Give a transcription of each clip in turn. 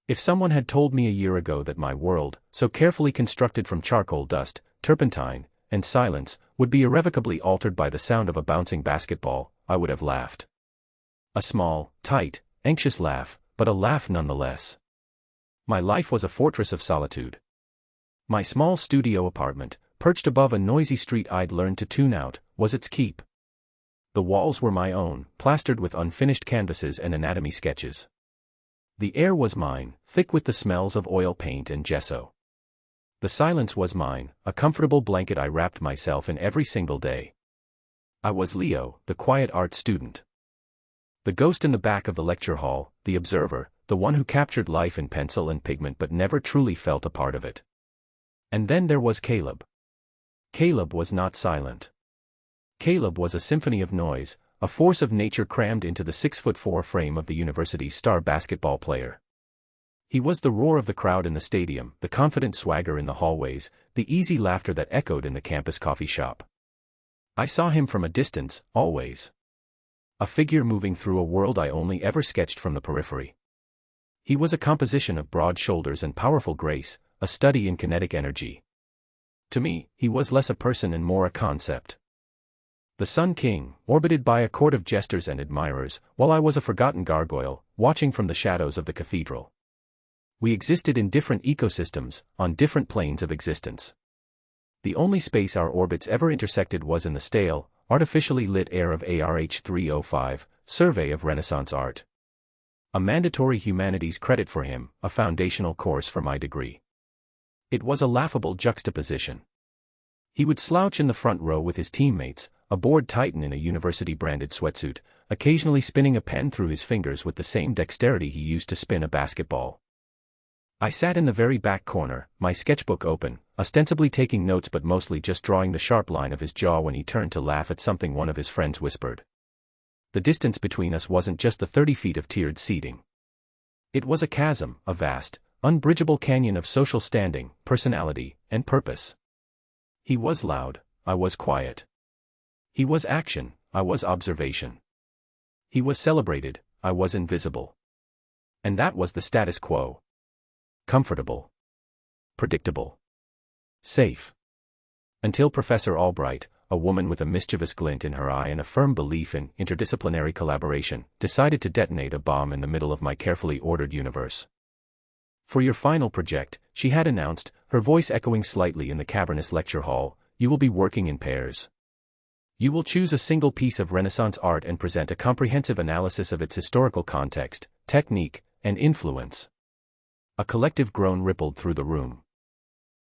If someone had told me a year ago that my world, so carefully constructed from charcoal dust, turpentine, and silence, would be irrevocably altered by the sound of a bouncing basketball, I would have laughed. A small, tight, anxious laugh, but a laugh nonetheless. My life was a fortress of solitude. My small studio apartment, perched above a noisy street I'd learned to tune out, was its keep. The walls were my own, plastered with unfinished canvases and anatomy sketches. The air was mine, thick with the smells of oil paint and gesso. The silence was mine, a comfortable blanket I wrapped myself in every single day. I was Leo, the quiet art student. The ghost in the back of the lecture hall, the observer, the one who captured life in pencil and pigment but never truly felt a part of it. And then there was Caleb. Caleb was not silent. Caleb was a symphony of noise, a force of nature crammed into the 6'4" frame of the university's star basketball player. He was the roar of the crowd in the stadium, the confident swagger in the hallways, the easy laughter that echoed in the campus coffee shop. I saw him from a distance, always. A figure moving through a world I only ever sketched from the periphery. He was a composition of broad shoulders and powerful grace, a study in kinetic energy. To me, he was less a person and more a concept. The Sun King, orbited by a court of jesters and admirers, while I was a forgotten gargoyle, watching from the shadows of the cathedral. We existed in different ecosystems, on different planes of existence. The only space our orbits ever intersected was in the stale, artificially lit air of ARH 305, Survey of Renaissance Art. A mandatory humanities credit for him, a foundational course for my degree. It was a laughable juxtaposition. He would slouch in the front row with his teammates, a bored titan in a university-branded sweatsuit, occasionally spinning a pen through his fingers with the same dexterity he used to spin a basketball. I sat in the very back corner, my sketchbook open, ostensibly taking notes but mostly just drawing the sharp line of his jaw when he turned to laugh at something one of his friends whispered. The distance between us wasn't just the 30 feet of tiered seating. It was a chasm, a vast, unbridgeable canyon of social standing, personality, and purpose. He was loud, I was quiet. He was action, I was observation. He was celebrated, I was invisible. And that was the status quo. Comfortable. Predictable. Safe. Until Professor Albright, a woman with a mischievous glint in her eye and a firm belief in interdisciplinary collaboration, decided to detonate a bomb in the middle of my carefully ordered universe. For your final project, she had announced, her voice echoing slightly in the cavernous lecture hall, you will be working in pairs. You will choose a single piece of Renaissance art and present a comprehensive analysis of its historical context, technique, and influence. A collective groan rippled through the room.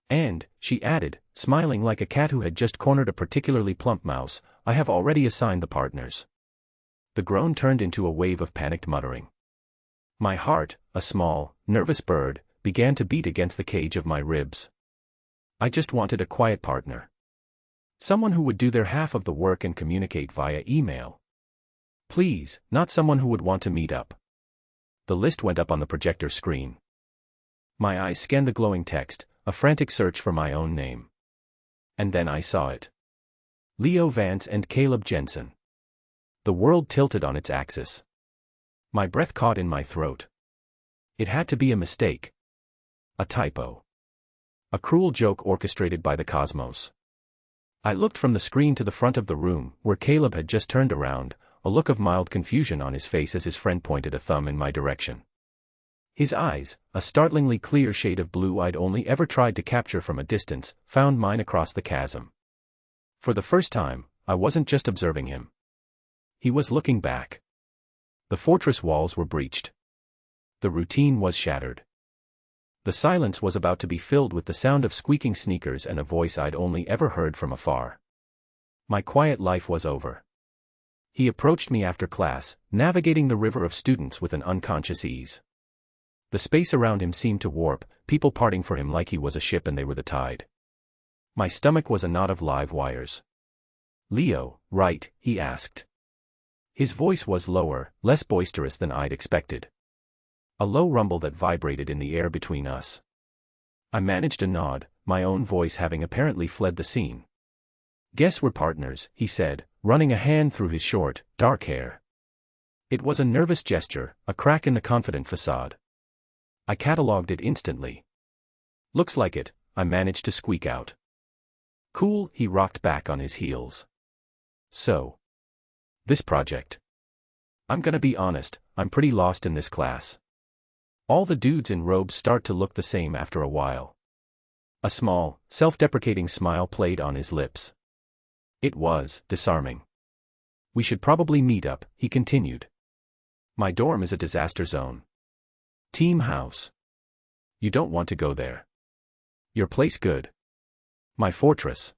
And, she added, smiling like a cat who had just cornered a particularly plump mouse, I have already assigned the partners. The groan turned into a wave of panicked muttering. My heart, a small, nervous bird, began to beat against the cage of my ribs. I just wanted a quiet partner. Someone who would do their half of the work and communicate via email. Please, not someone who would want to meet up. The list went up on the projector screen. My eyes scanned the glowing text, a frantic search for my own name. And then I saw it. Leo Vance and Caleb Jensen. The world tilted on its axis. My breath caught in my throat. It had to be a mistake. A typo. A cruel joke orchestrated by the cosmos. I looked from the screen to the front of the room, where Caleb had just turned around, a look of mild confusion on his face as his friend pointed a thumb in my direction. His eyes, a startlingly clear shade of blue I'd only ever tried to capture from a distance, found mine across the chasm. For the first time, I wasn't just observing him. He was looking back. The fortress walls were breached. The routine was shattered. The silence was about to be filled with the sound of squeaking sneakers and a voice I'd only ever heard from afar. My quiet life was over. He approached me after class, navigating the river of students with an unconscious ease. The space around him seemed to warp, people parting for him like he was a ship and they were the tide. My stomach was a knot of live wires. Leo, right? He asked. His voice was lower, less boisterous than I'd expected. A low rumble that vibrated in the air between us. I managed a nod, my own voice having apparently fled the scene. Guess we're partners, he said, running a hand through his short, dark hair. It was a nervous gesture, a crack in the confident facade. I catalogued it instantly. Looks like it, I managed to squeak out. Cool, he rocked back on his heels. So. This project. I'm gonna be honest, I'm pretty lost in this class. All the dudes in robes start to look the same after a while. A small, self-deprecating smile played on his lips. It was disarming. We should probably meet up, he continued. My dorm is a disaster zone. Team house. You don't want to go there. Your place good. My fortress.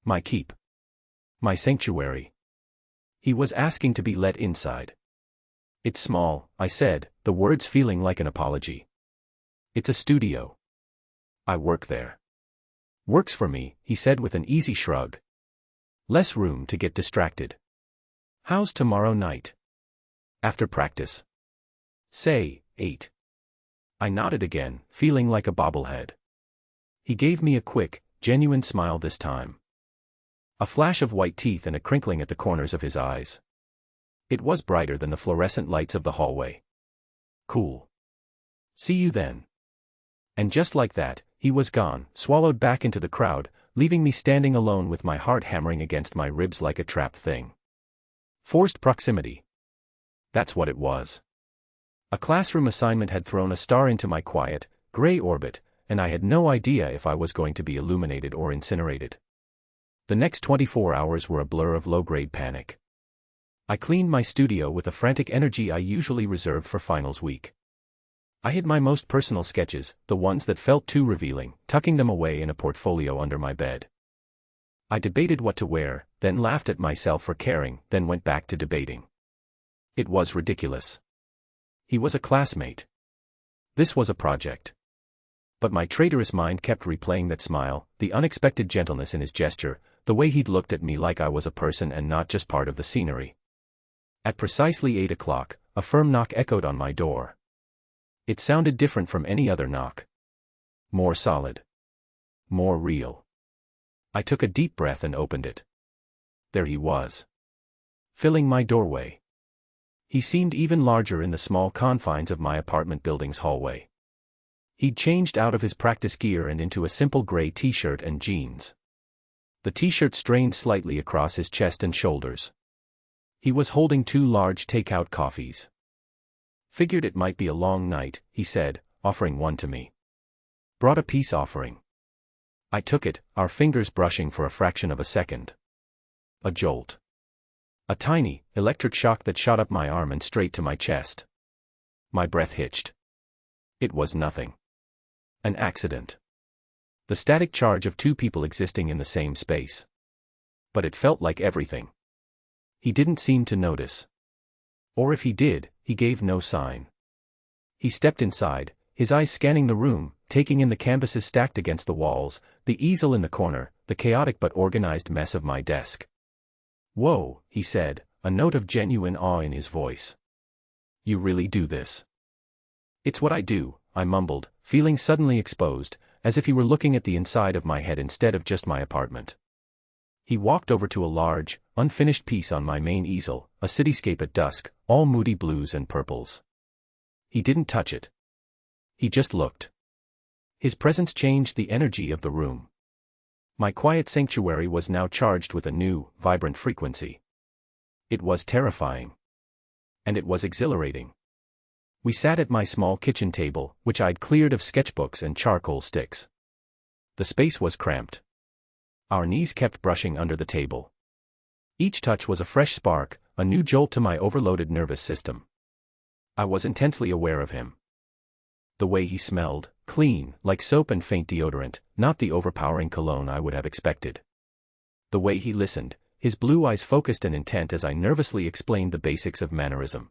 My keep. My sanctuary. He was asking to be let inside. It's small, I said, the words feeling like an apology. It's a studio. I work there. Works for me, he said with an easy shrug. Less room to get distracted. How's tomorrow night? After practice. Say, 8. I nodded again, feeling like a bobblehead. He gave me a quick, genuine smile this time. A flash of white teeth and a crinkling at the corners of his eyes. It was brighter than the fluorescent lights of the hallway. Cool. See you then. And just like that, he was gone, swallowed back into the crowd, leaving me standing alone with my heart hammering against my ribs like a trapped thing. Forced proximity. That's what it was. A classroom assignment had thrown a star into my quiet, gray orbit, and I had no idea if I was going to be illuminated or incinerated. The next 24 hours were a blur of low-grade panic. I cleaned my studio with the frantic energy I usually reserve for finals week. I hid my most personal sketches, the ones that felt too revealing, tucking them away in a portfolio under my bed. I debated what to wear, then laughed at myself for caring, then went back to debating. It was ridiculous. He was a classmate. This was a project. But my traitorous mind kept replaying that smile, the unexpected gentleness in his gesture, the way he'd looked at me like I was a person and not just part of the scenery. At precisely 8 o'clock, a firm knock echoed on my door. It sounded different from any other knock. More solid. More real. I took a deep breath and opened it. There he was. Filling my doorway. He seemed even larger in the small confines of my apartment building's hallway. He'd changed out of his practice gear and into a simple gray t-shirt and jeans. The t-shirt strained slightly across his chest and shoulders. He was holding 2 large takeout coffees. Figured it might be a long night, he said, offering one to me. Brought a peace offering. I took it, our fingers brushing for a fraction of a second. A jolt. A tiny, electric shock that shot up my arm and straight to my chest. My breath hitched. It was nothing. An accident. The static charge of 2 people existing in the same space. But it felt like everything. He didn't seem to notice. Or if he did, he gave no sign. He stepped inside, his eyes scanning the room, taking in the canvases stacked against the walls, the easel in the corner, the chaotic but organized mess of my desk. Whoa, he said, a note of genuine awe in his voice. You really do this? It's what I do, I mumbled, feeling suddenly exposed, as if he were looking at the inside of my head instead of just my apartment. He walked over to a large, unfinished piece on my main easel, a cityscape at dusk, all moody blues and purples. He didn't touch it. He just looked. His presence changed the energy of the room. My quiet sanctuary was now charged with a new, vibrant frequency. It was terrifying. And it was exhilarating. We sat at my small kitchen table, which I'd cleared of sketchbooks and charcoal sticks. The space was cramped. Our knees kept brushing under the table. Each touch was a fresh spark, a new jolt to my overloaded nervous system. I was intensely aware of him. The way he smelled, clean, like soap and faint deodorant, not the overpowering cologne I would have expected. The way he listened, his blue eyes focused and intent as I nervously explained the basics of mannerism.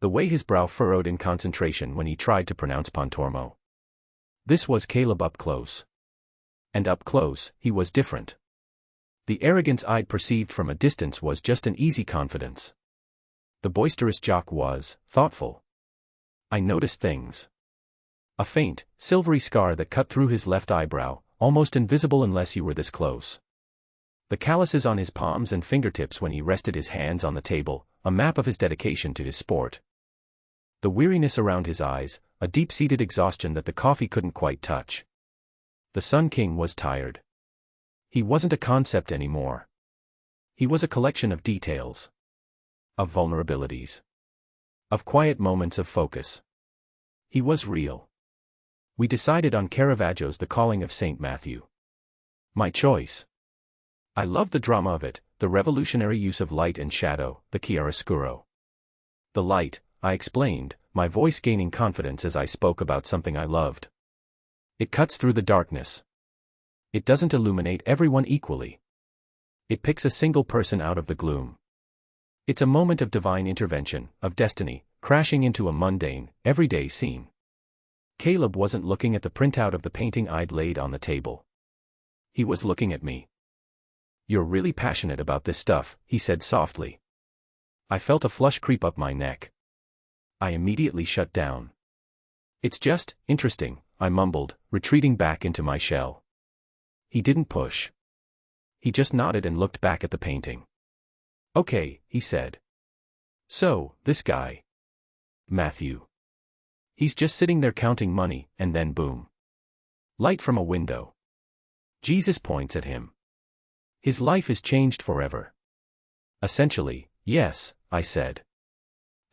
The way his brow furrowed in concentration when he tried to pronounce Pontormo. This was Caleb up close. And up close, he was different. The arrogance I'd perceived from a distance was just an easy confidence. The boisterous jock was thoughtful. I noticed things. A faint, silvery scar that cut through his left eyebrow, almost invisible unless you were this close. The calluses on his palms and fingertips when he rested his hands on the table, a map of his dedication to his sport. The weariness around his eyes, a deep-seated exhaustion that the coffee couldn't quite touch. The Sun King was tired. He wasn't a concept anymore. He was a collection of details. Of vulnerabilities. Of quiet moments of focus. He was real. We decided on Caravaggio's The Calling of St. Matthew. My choice. I loved the drama of it, the revolutionary use of light and shadow, the chiaroscuro. The light, I explained, my voice gaining confidence as I spoke about something I loved. It cuts through the darkness. It doesn't illuminate everyone equally. It picks a single person out of the gloom. It's a moment of divine intervention, of destiny, crashing into a mundane, everyday scene. Caleb wasn't looking at the printout of the painting I'd laid on the table. He was looking at me. "You're really passionate about this stuff," he said softly. I felt a flush creep up my neck. I immediately shut down. "It's just interesting," I mumbled, retreating back into my shell. He didn't push. He just nodded and looked back at the painting. "Okay," he said. "So, this guy. Matthew. He's just sitting there counting money, and then boom. Light from a window. Jesus points at him. His life is changed forever." "Essentially, yes," I said.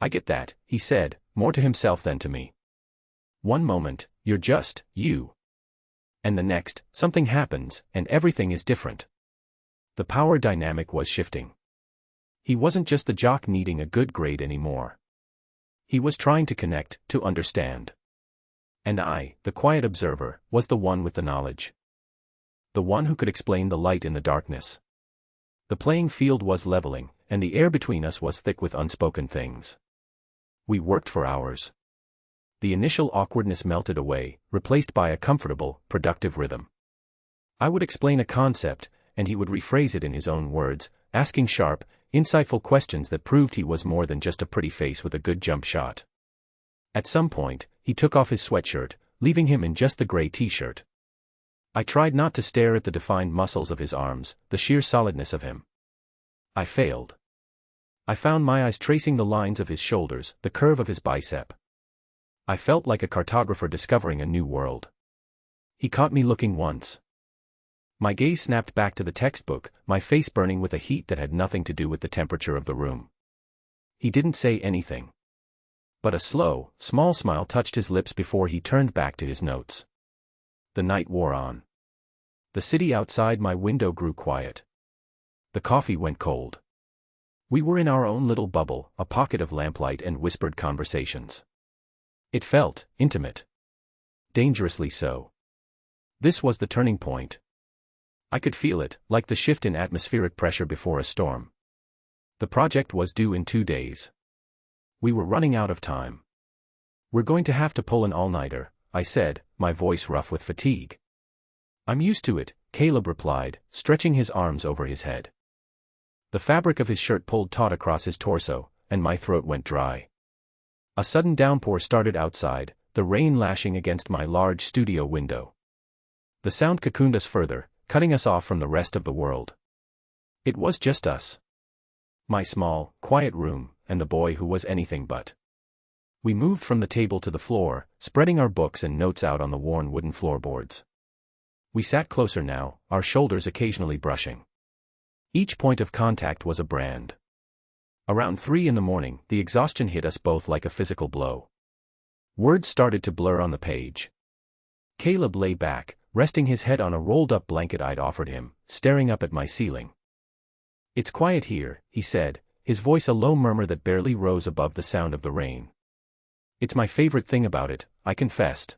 "I get that," he said, more to himself than to me. "One moment, you're just you. And the next, something happens, and everything is different." The power dynamic was shifting. He wasn't just the jock needing a good grade anymore. He was trying to connect, to understand. And I, the quiet observer, was the one with the knowledge. The one who could explain the light in the darkness. The playing field was leveling, and the air between us was thick with unspoken things. We worked for hours. The initial awkwardness melted away, replaced by a comfortable, productive rhythm. I would explain a concept, and he would rephrase it in his own words, asking sharp, insightful questions that proved he was more than just a pretty face with a good jump shot. At some point, he took off his sweatshirt, leaving him in just the gray t-shirt. I tried not to stare at the defined muscles of his arms, the sheer solidness of him. I failed. I found my eyes tracing the lines of his shoulders, the curve of his bicep. I felt like a cartographer discovering a new world. He caught me looking once. My gaze snapped back to the textbook, my face burning with a heat that had nothing to do with the temperature of the room. He didn't say anything. But a slow, small smile touched his lips before he turned back to his notes. The night wore on. The city outside my window grew quiet. The coffee went cold. We were in our own little bubble, a pocket of lamplight and whispered conversations. It felt intimate. Dangerously so. This was the turning point. I could feel it, like the shift in atmospheric pressure before a storm. The project was due in 2 days. We were running out of time. "We're going to have to pull an all-nighter," I said, my voice rough with fatigue. "I'm used to it," Caleb replied, stretching his arms over his head. The fabric of his shirt pulled taut across his torso, and my throat went dry. A sudden downpour started outside, the rain lashing against my large studio window. The sound cocooned us further, cutting us off from the rest of the world. It was just us. My small, quiet room, and the boy who was anything but. We moved from the table to the floor, spreading our books and notes out on the worn wooden floorboards. We sat closer now, our shoulders occasionally brushing. Each point of contact was a brand. Around 3 in the morning, the exhaustion hit us both like a physical blow. Words started to blur on the page. Caleb lay back, resting his head on a rolled-up blanket I'd offered him, staring up at my ceiling. "It's quiet here," he said, his voice a low murmur that barely rose above the sound of the rain. "It's my favorite thing about it," I confessed.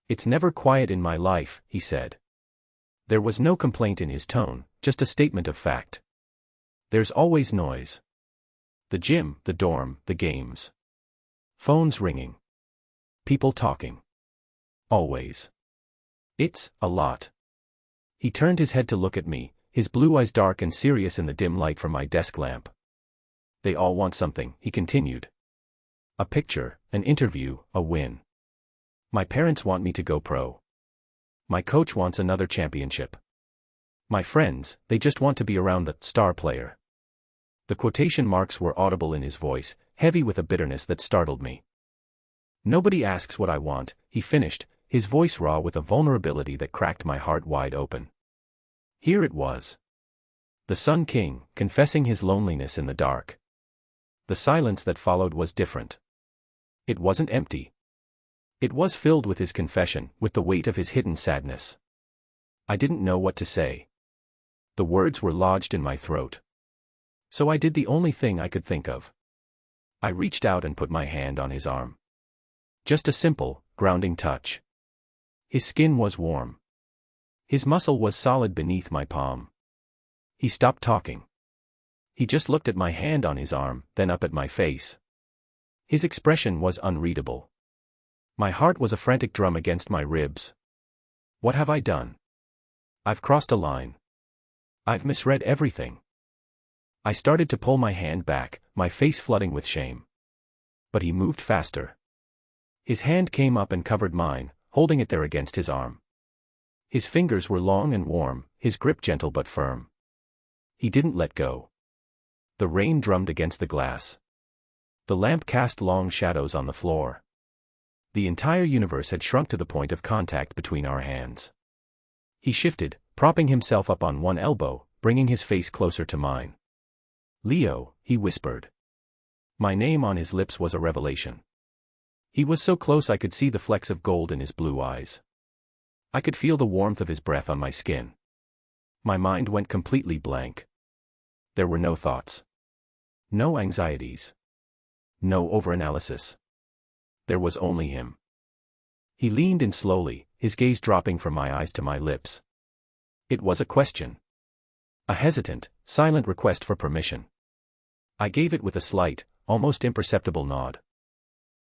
"It's never quiet in my life," he said. There was no complaint in his tone, just a statement of fact. "There's always noise. The gym, the dorm, the games. Phones ringing. People talking. Always. It's a lot." He turned his head to look at me, his blue eyes dark and serious in the dim light from my desk lamp. "They all want something," he continued. "A picture, an interview, a win. My parents want me to go pro. My coach wants another championship. My friends, they just want to be around the star player." The quotation marks were audible in his voice, heavy with a bitterness that startled me. Nobody asks what I want, he finished, his voice raw with a vulnerability that cracked my heart wide open. Here it was. The Sun King, confessing his loneliness in the dark. The silence that followed was different. It wasn't empty. It was filled with his confession, with the weight of his hidden sadness. I didn't know what to say. The words were lodged in my throat. So I did the only thing I could think of. I reached out and put my hand on his arm. Just a simple, grounding touch. His skin was warm. His muscle was solid beneath my palm. He stopped talking. He just looked at my hand on his arm, then up at my face. His expression was unreadable. My heart was a frantic drum against my ribs. What have I done? I've crossed a line. I've misread everything. I started to pull my hand back, my face flooding with shame. But he moved faster. His hand came up and covered mine, holding it there against his arm. His fingers were long and warm, his grip gentle but firm. He didn't let go. The rain drummed against the glass. The lamp cast long shadows on the floor. The entire universe had shrunk to the point of contact between our hands. He shifted, propping himself up on one elbow, bringing his face closer to mine. Leo, he whispered. My name on his lips was a revelation. He was so close I could see the flecks of gold in his blue eyes. I could feel the warmth of his breath on my skin. My mind went completely blank. There were no thoughts. No anxieties. No overanalysis. There was only him. He leaned in slowly, his gaze dropping from my eyes to my lips. It was a question. A hesitant, silent request for permission. I gave it with a slight, almost imperceptible nod.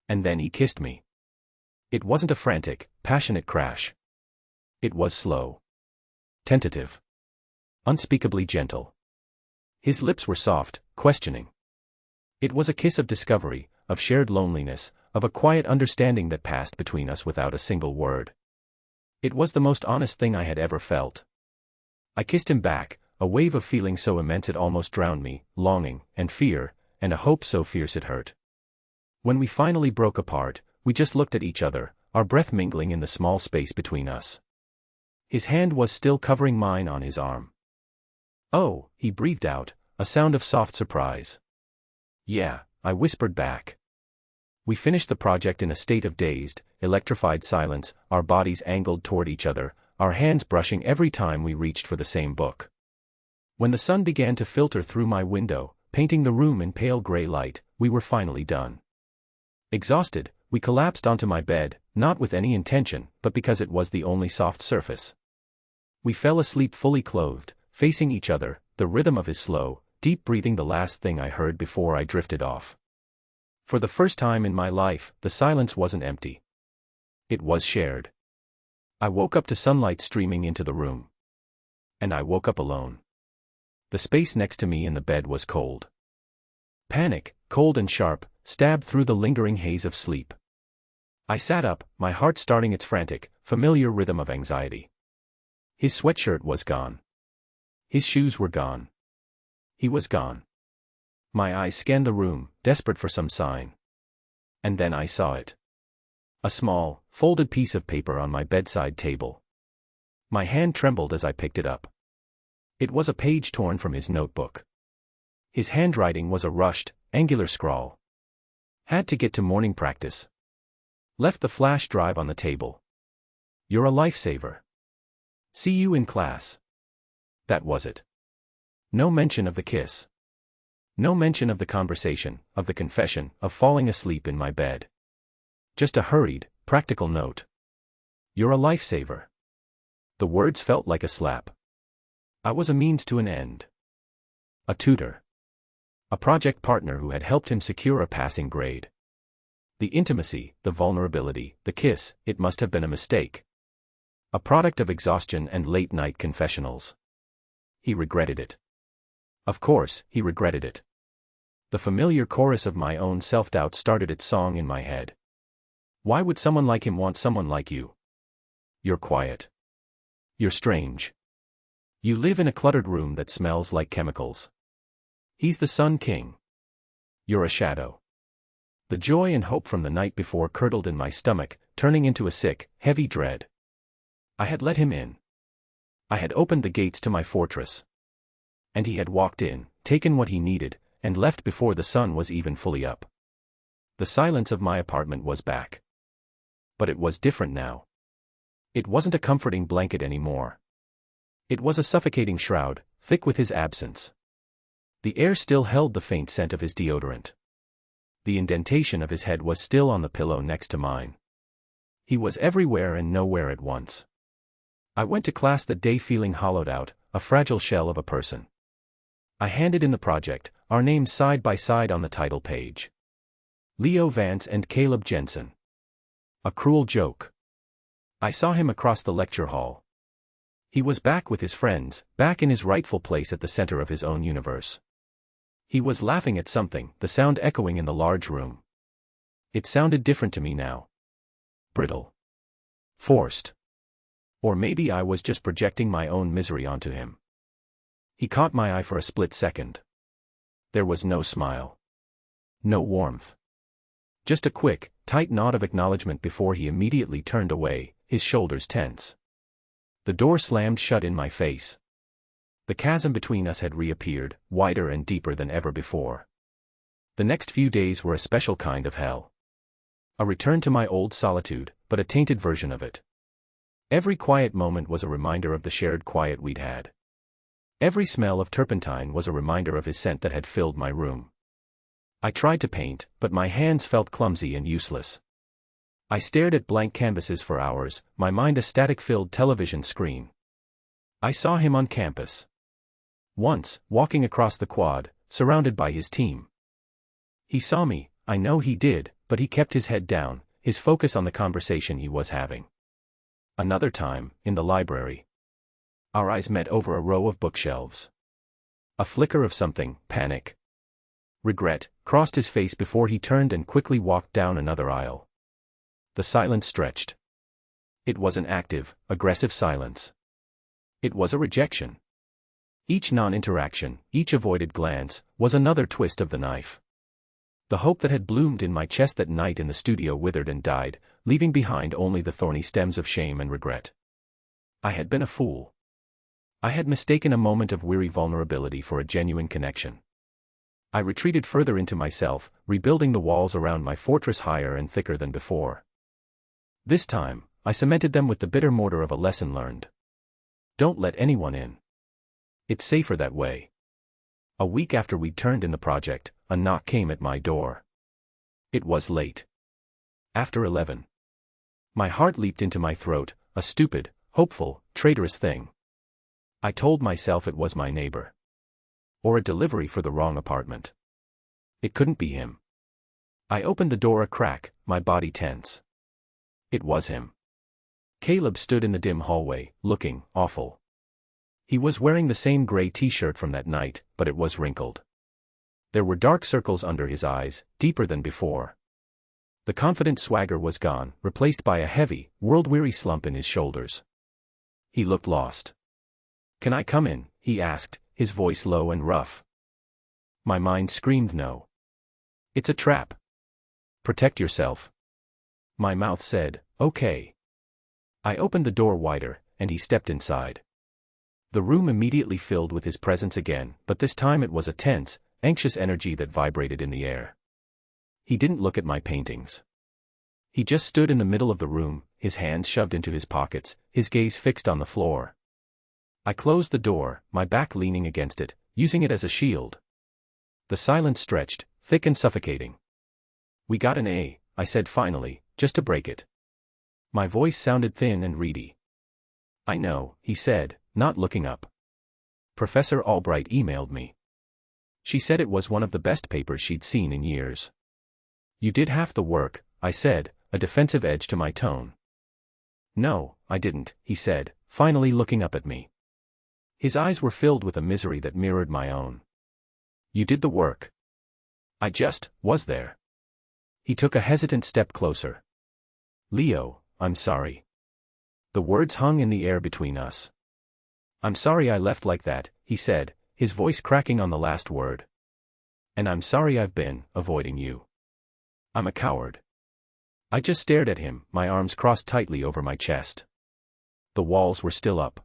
And then he kissed me. It wasn't a frantic, passionate crash. It was slow. Tentative. Unspeakably gentle. His lips were soft, questioning. It was a kiss of discovery, of shared loneliness, of a quiet understanding that passed between us without a single word. It was the most honest thing I had ever felt. I kissed him back, a wave of feeling so immense it almost drowned me, longing, and fear, and a hope so fierce it hurt. When we finally broke apart, we just looked at each other, our breath mingling in the small space between us. His hand was still covering mine on his arm. Oh, he breathed out, a sound of soft surprise. Yeah, I whispered back. We finished the project in a state of dazed, electrified silence, our bodies angled toward each other, our hands brushing every time we reached for the same book. When the sun began to filter through my window, painting the room in pale gray light, we were finally done. Exhausted, we collapsed onto my bed, not with any intention, but because it was the only soft surface. We fell asleep fully clothed, facing each other, the rhythm of his slow, deep breathing the last thing I heard before I drifted off. For the first time in my life, the silence wasn't empty. It was shared. I woke up to sunlight streaming into the room. And I woke up alone. The space next to me in the bed was cold. Panic, cold and sharp, stabbed through the lingering haze of sleep. I sat up, my heart starting its frantic, familiar rhythm of anxiety. His sweatshirt was gone. His shoes were gone. He was gone. My eyes scanned the room, desperate for some sign. And then I saw it. A small, folded piece of paper on my bedside table. My hand trembled as I picked it up. It was a page torn from his notebook. His handwriting was a rushed, angular scrawl. Had to get to morning practice. Left the flash drive on the table. You're a lifesaver. See you in class. That was it. No mention of the kiss. No mention of the conversation, of the confession, of falling asleep in my bed. Just a hurried, practical note. You're a lifesaver. The words felt like a slap. I was a means to an end. A tutor. A project partner who had helped him secure a passing grade. The intimacy, the vulnerability, the kiss, it must have been a mistake. A product of exhaustion and late-night confessionals. He regretted it. Of course, he regretted it. The familiar chorus of my own self-doubt started its song in my head. Why would someone like him want someone like you? You're quiet. You're strange. You live in a cluttered room that smells like chemicals. He's the Sun King. You're a shadow. The joy and hope from the night before curdled in my stomach, turning into a sick, heavy dread. I had let him in. I had opened the gates to my fortress. And he had walked in, taken what he needed, and left before the sun was even fully up. The silence of my apartment was back. But it was different now. It wasn't a comforting blanket anymore. It was a suffocating shroud, thick with his absence. The air still held the faint scent of his deodorant. The indentation of his head was still on the pillow next to mine. He was everywhere and nowhere at once. I went to class that day feeling hollowed out, a fragile shell of a person. I handed in the project, our names side by side on the title page. Leo Vance and Caleb Jensen. A cruel joke. I saw him across the lecture hall. He was back with his friends, back in his rightful place at the center of his own universe. He was laughing at something, the sound echoing in the large room. It sounded different to me now. Brittle. Forced. Or maybe I was just projecting my own misery onto him. He caught my eye for a split second. There was no smile. No warmth. Just a quick, tight nod of acknowledgement before he immediately turned away, his shoulders tense. The door slammed shut in my face. The chasm between us had reappeared, wider and deeper than ever before. The next few days were a special kind of hell. A return to my old solitude, but a tainted version of it. Every quiet moment was a reminder of the shared quiet we'd had. Every smell of turpentine was a reminder of his scent that had filled my room. I tried to paint, but my hands felt clumsy and useless. I stared at blank canvases for hours, my mind a static-filled television screen. I saw him on campus. Once, walking across the quad, surrounded by his team. He saw me, I know he did, but he kept his head down, his focus on the conversation he was having. Another time, in the library. Our eyes met over a row of bookshelves. A flicker of something, panic. Regret, crossed his face before he turned and quickly walked down another aisle. The silence stretched. It was an active, aggressive silence. It was a rejection. Each non-interaction, each avoided glance, was another twist of the knife. The hope that had bloomed in my chest that night in the studio withered and died, leaving behind only the thorny stems of shame and regret. I had been a fool. I had mistaken a moment of weary vulnerability for a genuine connection. I retreated further into myself, rebuilding the walls around my fortress higher and thicker than before. This time, I cemented them with the bitter mortar of a lesson learned. Don't let anyone in. It's safer that way. A week after we'd turned in the project, a knock came at my door. It was late. After 11. My heart leaped into my throat, a stupid, hopeful, traitorous thing. I told myself it was my neighbor. Or a delivery for the wrong apartment. It couldn't be him. I opened the door a crack, my body tense. It was him. Caleb stood in the dim hallway, looking awful. He was wearing the same gray t-shirt from that night, but it was wrinkled. There were dark circles under his eyes, deeper than before. The confident swagger was gone, replaced by a heavy, world-weary slump in his shoulders. He looked lost. "Can I come in?" he asked, his voice low and rough. My mind screamed no. It's a trap. Protect yourself. My mouth said, okay. I opened the door wider, and he stepped inside. The room immediately filled with his presence again, but this time it was a tense, anxious energy that vibrated in the air. He didn't look at my paintings. He just stood in the middle of the room, his hands shoved into his pockets, his gaze fixed on the floor. I closed the door, my back leaning against it, using it as a shield. The silence stretched, thick and suffocating. "We got an A," I said finally, just to break it. My voice sounded thin and reedy. "I know," he said, not looking up. "Professor Albright emailed me. She said it was one of the best papers she'd seen in years." "You did half the work," I said, a defensive edge to my tone. "No, I didn't," he said, finally looking up at me. His eyes were filled with a misery that mirrored my own. "You did the work. I just was there." He took a hesitant step closer. "Leo, I'm sorry." The words hung in the air between us. "I'm sorry I left like that," he said, his voice cracking on the last word. "And I'm sorry I've been avoiding you." I'm a coward. I just stared at him, my arms crossed tightly over my chest. The walls were still up.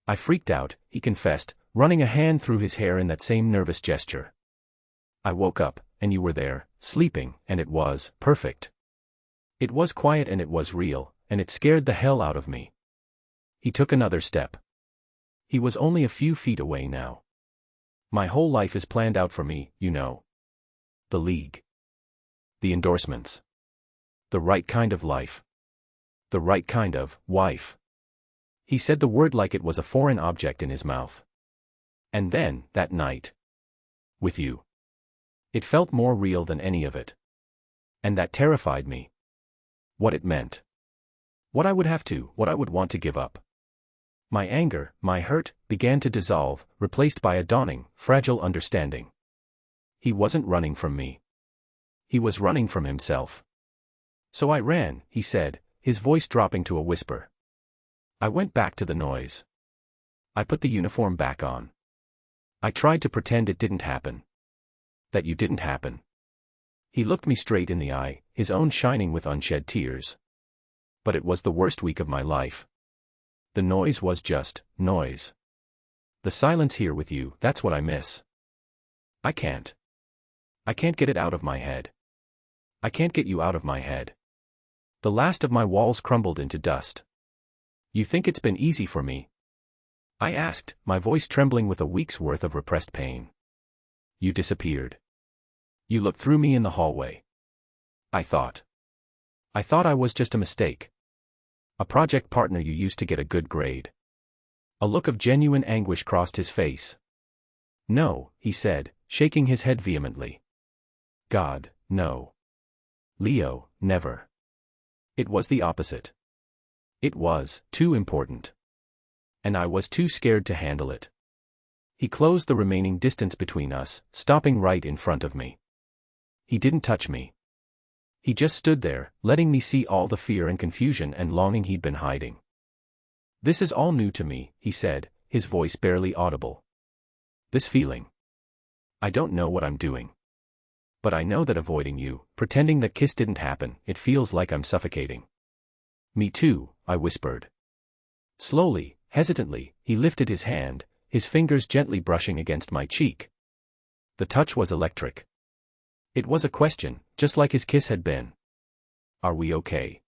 I freaked out, he confessed, running a hand through his hair in that same nervous gesture. I woke up, and you were there, sleeping, and it was perfect. It was quiet and it was real, and it scared the hell out of me. He took another step. He was only a few feet away now. My whole life is planned out for me, you know. The league. The endorsements. The right kind of life. The right kind of wife. He said the word like it was a foreign object in his mouth. And then, that night. With you. It felt more real than any of it. And that terrified me. What it meant. What I would want to give up. My anger, my hurt, began to dissolve, replaced by a dawning, fragile understanding. He wasn't running from me. He was running from himself. So I ran, he said, his voice dropping to a whisper. I went back to the noise. I put the uniform back on. I tried to pretend it didn't happen. That you didn't happen. He looked me straight in the eye, his own shining with unshed tears. But it was the worst week of my life. The noise was just noise. The silence here with you, that's what I miss. I can't get it out of my head. I can't get you out of my head. The last of my walls crumbled into dust. You think it's been easy for me? I asked, my voice trembling with a week's worth of repressed pain. You disappeared. You looked through me in the hallway. I thought I was just a mistake. A project partner you used to get a good grade. A look of genuine anguish crossed his face. No, he said, shaking his head vehemently. God, no. Leo, never. It was the opposite. It was too important. And I was too scared to handle it. He closed the remaining distance between us, stopping right in front of me. He didn't touch me. He just stood there, letting me see all the fear and confusion and longing he'd been hiding. This is all new to me, he said, his voice barely audible. This feeling. I don't know what I'm doing. But I know that avoiding you, pretending that kiss didn't happen, it feels like I'm suffocating. Me too, I whispered. Slowly, hesitantly, he lifted his hand, his fingers gently brushing against my cheek. The touch was electric. It was a question, just like his kiss had been. Are we okay?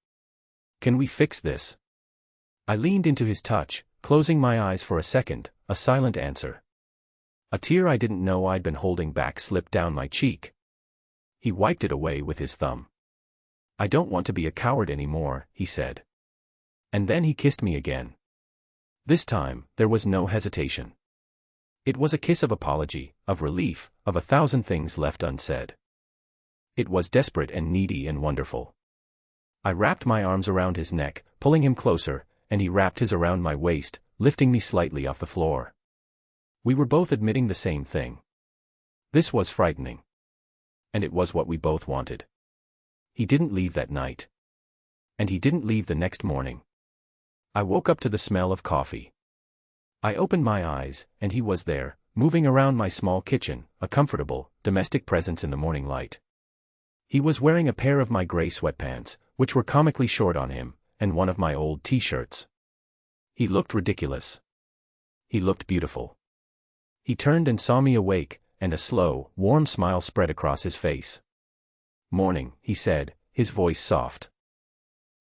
Can we fix this? I leaned into his touch, closing my eyes for a second, a silent answer. A tear I didn't know I'd been holding back slipped down my cheek. He wiped it away with his thumb. I don't want to be a coward anymore, he said. And then he kissed me again. This time, there was no hesitation. It was a kiss of apology, of relief, of 1,000 things left unsaid. It was desperate and needy and wonderful. I wrapped my arms around his neck, pulling him closer, and he wrapped his around my waist, lifting me slightly off the floor. We were both admitting the same thing. This was frightening. And it was what we both wanted. He didn't leave that night. And he didn't leave the next morning. I woke up to the smell of coffee. I opened my eyes, and he was there, moving around my small kitchen, a comfortable, domestic presence in the morning light. He was wearing a pair of my gray sweatpants, which were comically short on him, and one of my old t-shirts. He looked ridiculous. He looked beautiful. He turned and saw me awake, and a slow, warm smile spread across his face. Morning, he said, his voice soft.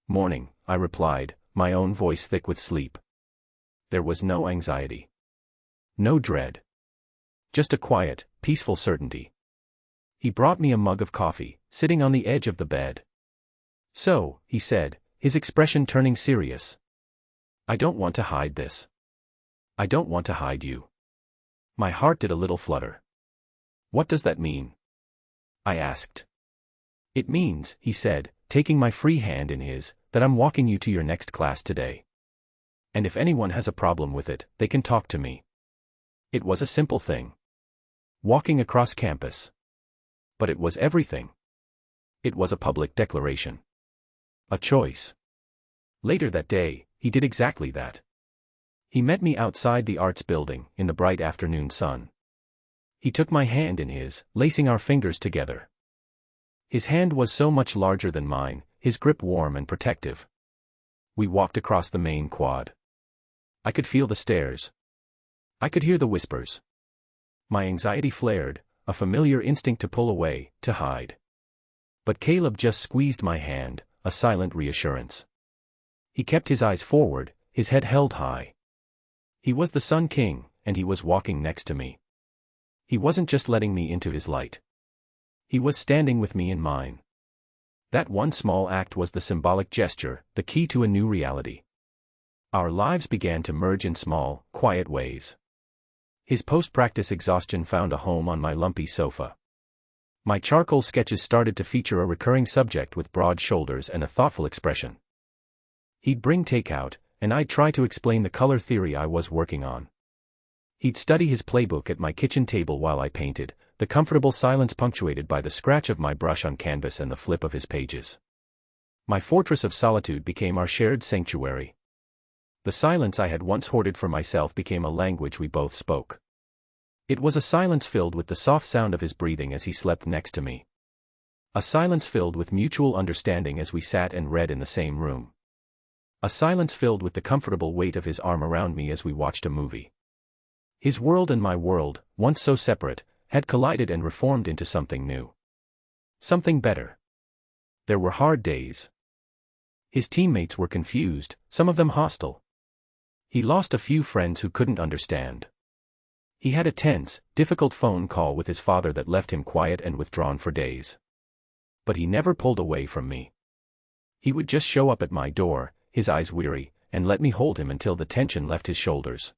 Morning, I replied, my own voice thick with sleep. There was no anxiety. No dread. Just a quiet, peaceful certainty. He brought me a mug of coffee, sitting on the edge of the bed. So, he said, his expression turning serious. I don't want to hide this. I don't want to hide you. My heart did a little flutter. What does that mean? I asked. It means, he said, taking my free hand in his, that I'm walking you to your next class today. And if anyone has a problem with it, they can talk to me. It was a simple thing. Walking across campus. But it was everything. It was a public declaration. A choice. Later that day, he did exactly that. He met me outside the arts building, in the bright afternoon sun. He took my hand in his, lacing our fingers together. His hand was so much larger than mine, his grip warm and protective. We walked across the main quad. I could feel the stares. I could hear the whispers. My anxiety flared, a familiar instinct to pull away, to hide. But Caleb just squeezed my hand, a silent reassurance. He kept his eyes forward, his head held high. He was the Sun King, and he was walking next to me. He wasn't just letting me into his light. He was standing with me in mine. That one small act was the symbolic gesture, the key to a new reality. Our lives began to merge in small, quiet ways. His post-practice exhaustion found a home on my lumpy sofa. My charcoal sketches started to feature a recurring subject with broad shoulders and a thoughtful expression. He'd bring takeout, and I'd try to explain the color theory I was working on. He'd study his playbook at my kitchen table while I painted, the comfortable silence punctuated by the scratch of my brush on canvas and the flip of his pages. My fortress of solitude became our shared sanctuary. The silence I had once hoarded for myself became a language we both spoke. It was a silence filled with the soft sound of his breathing as he slept next to me. A silence filled with mutual understanding as we sat and read in the same room. A silence filled with the comfortable weight of his arm around me as we watched a movie. His world and my world, once so separate, had collided and reformed into something new. Something better. There were hard days. His teammates were confused, some of them hostile. He lost a few friends who couldn't understand. He had a tense, difficult phone call with his father that left him quiet and withdrawn for days. But he never pulled away from me. He would just show up at my door, his eyes weary, and let me hold him until the tension left his shoulders.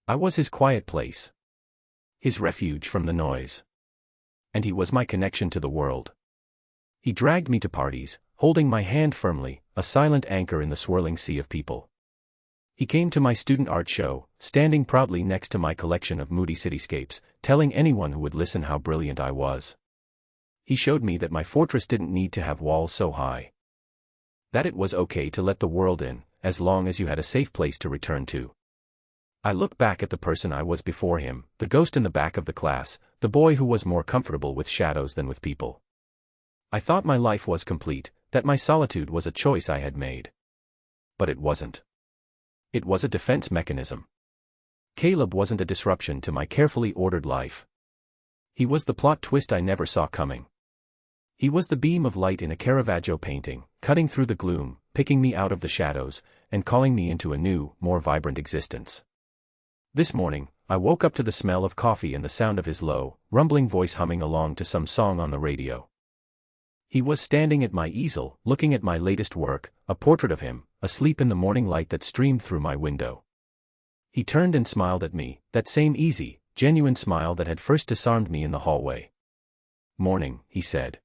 I was his quiet place. His refuge from the noise. And he was my connection to the world. He dragged me to parties, holding my hand firmly, a silent anchor in the swirling sea of people. He came to my student art show, standing proudly next to my collection of moody cityscapes, telling anyone who would listen how brilliant I was. He showed me that my fortress didn't need to have walls so high. That it was okay to let the world in, as long as you had a safe place to return to. I look back at the person I was before him, the ghost in the back of the class, the boy who was more comfortable with shadows than with people. I thought my life was complete, that my solitude was a choice I had made. But it wasn't. It was a defense mechanism. Caleb wasn't a disruption to my carefully ordered life. He was the plot twist I never saw coming. He was the beam of light in a Caravaggio painting, cutting through the gloom, picking me out of the shadows, and calling me into a new, more vibrant existence. This morning, I woke up to the smell of coffee and the sound of his low, rumbling voice humming along to some song on the radio. He was standing at my easel, looking at my latest work, a portrait of him, asleep in the morning light that streamed through my window. He turned and smiled at me, that same easy, genuine smile that had first disarmed me in the hallway. "Morning," he said.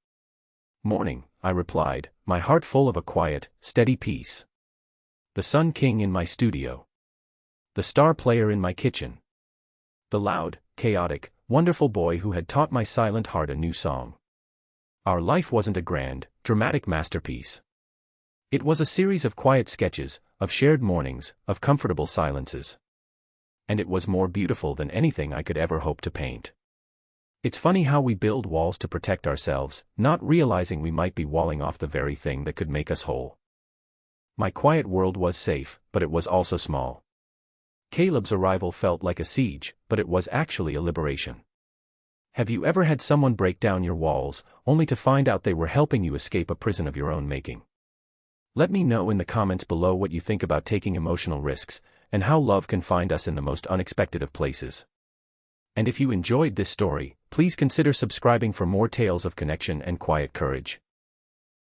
"Morning," I replied, my heart full of a quiet, steady peace. The Sun King in my studio. The star player in my kitchen. The loud, chaotic, wonderful boy who had taught my silent heart a new song. Our life wasn't a grand, dramatic masterpiece. It was a series of quiet sketches, of shared mornings, of comfortable silences. And it was more beautiful than anything I could ever hope to paint. It's funny how we build walls to protect ourselves, not realizing we might be walling off the very thing that could make us whole. My quiet world was safe, but it was also small. Caleb's arrival felt like a siege, but it was actually a liberation. Have you ever had someone break down your walls, only to find out they were helping you escape a prison of your own making? Let me know in the comments below what you think about taking emotional risks, and how love can find us in the most unexpected of places. And if you enjoyed this story, please consider subscribing for more tales of connection and quiet courage.